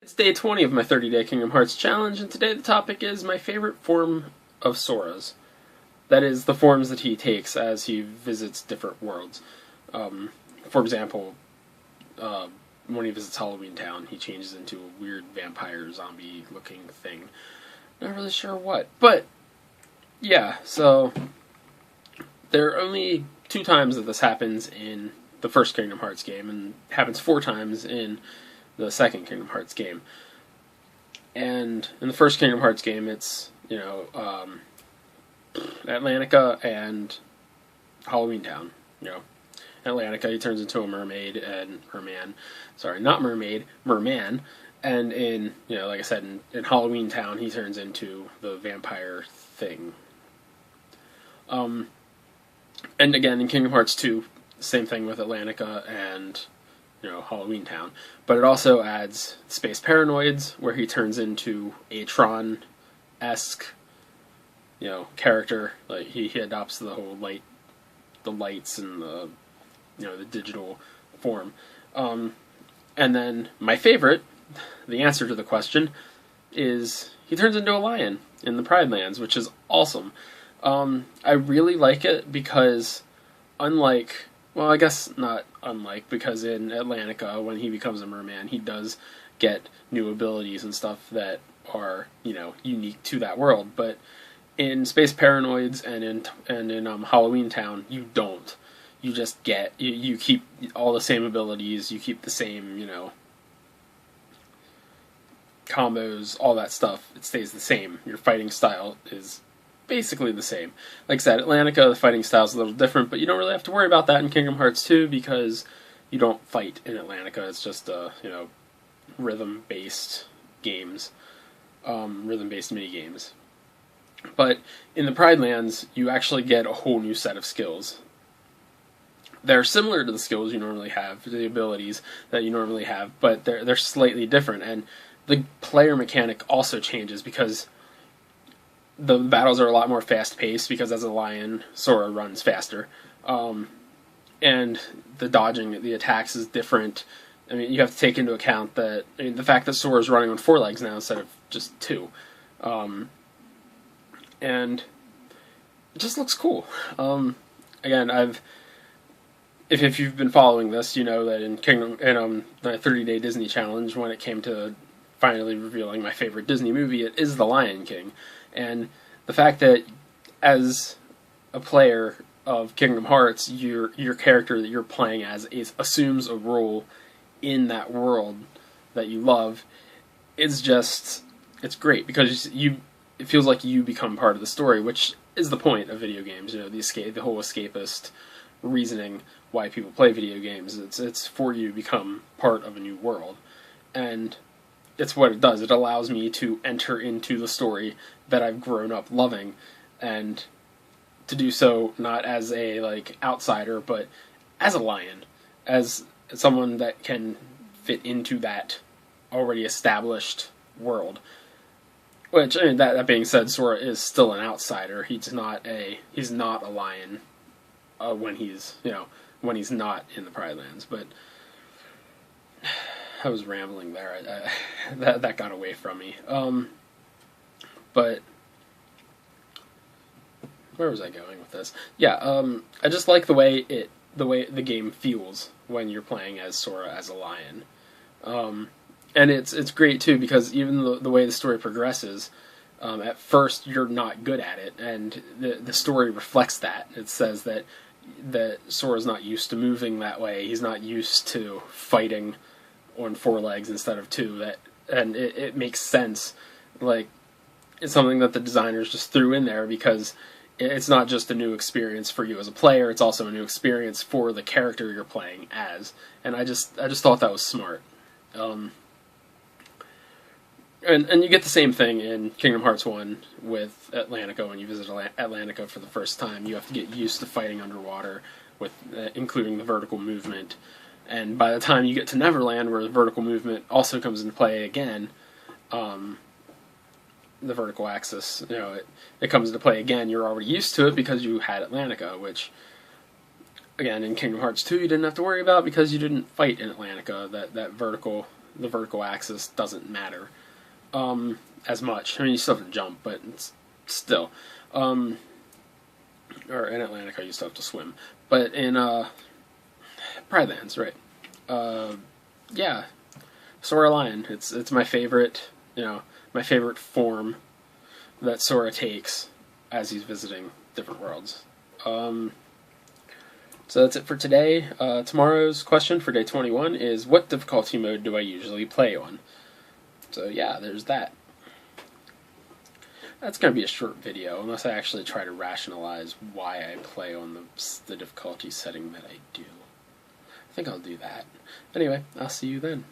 It's day 20 of my 30-day Kingdom Hearts challenge, and today the topic is my favorite form of Sora's. That is, the forms that he takes as he visits different worlds. For example, when he visits Halloween Town, he changes into a weird vampire zombie-looking thing. Not really sure what, but yeah, so there are only 2 times that this happens in the first Kingdom Hearts game, and happens 4 times in the second Kingdom Hearts game. And in the first Kingdom Hearts game, it's, Atlantica and Halloween Town. Atlantica, he turns into a mermaid and merman. Sorry, not mermaid, merman. And in, like I said, in Halloween Town, he turns into the vampire thing. And again, in Kingdom Hearts 2, same thing with Atlantica and Halloween Town. But it also adds Space Paranoids, where he turns into a Tron-esque, character. Like, he adopts the whole the lights and the digital form. And then my favorite, the answer to the question, is he turns into a lion in the Pride Lands, which is awesome. I really like it because, unlike... Well, I guess not unlike, because in Atlantica, when he becomes a merman, he does get new abilities and stuff that are, unique to that world. But in Space Paranoids and in Halloween Town, you don't. You just get, you keep all the same abilities, you keep the same, combos, all that stuff. It stays the same. Your fighting style is basically the same. Like I said, Atlantica, the fighting style is a little different, but you don't really have to worry about that in Kingdom Hearts 2 because you don't fight in Atlantica. It's just, rhythm-based games, rhythm-based mini-games. But in the Pride Lands, you actually get a whole new set of skills. They're similar to the skills you normally have, the abilities that you normally have, but they're slightly different. And the player mechanic also changes because the battles are a lot more fast-paced, because as a lion, Sora runs faster. And the dodging, the attacks is different. I mean, you have to take into account that, the fact that Sora's running on 4 legs now instead of just 2. And it just looks cool. Again, if you've been following this, you know that in the 30-day Disney challenge, when it came to finally revealing my favorite Disney movie, it is The Lion King. And the fact that, as a player of Kingdom Hearts, your character that you're playing as assumes a role in that world that you love, it's great, because it feels like you become part of the story, which is the point of video games. The whole escapist reasoning why people play video games. It's for you to become part of a new world, and it's what it does. It allows me to enter into the story that I've grown up loving, and to do so not as a outsider, but as a lion, as someone that can fit into that already established world. Which, that being said, Sora is still an outsider. He's not a lion when he's not in the Pride Lands. But I was rambling there. That got away from me. But where was I going with this? Yeah, I just like the way the game feels when you're playing as Sora as a lion. And it's great too, because even the way the story progresses, at first you're not good at it, and the story reflects that. It says that Sora's not used to moving that way. He's not used to fighting on 4 legs instead of 2. And it makes sense. It's something that the designers just threw in there, because it's not just a new experience for you as a player, it's also a new experience for the character you're playing as. And I just thought that was smart. And you get the same thing in Kingdom Hearts 1 with Atlantica. When you visit Atlantica for the first time, you have to get used to fighting underwater, with including the vertical movement. And by the time you get to Neverland, where the vertical movement also comes into play again, the vertical axis, it comes into play again. You're already used to it because you had Atlantica, which, again, in Kingdom Hearts 2 you didn't have to worry about, because you didn't fight in Atlantica. That vertical the vertical axis doesn't matter as much. I mean, you still have to jump, but it's still. Or in Atlantica, you still have to swim. But in Pridelands, right? Yeah, Sora Lion. It's my favorite. My favorite form that Sora takes as he's visiting different worlds. So that's it for today. Tomorrow's question for day 21 is, what difficulty mode do I usually play on? So yeah, there's that. That's going to be a short video, unless I actually try to rationalize why I play on the difficulty setting that I do. I think I'll do that. Anyway, I'll see you then.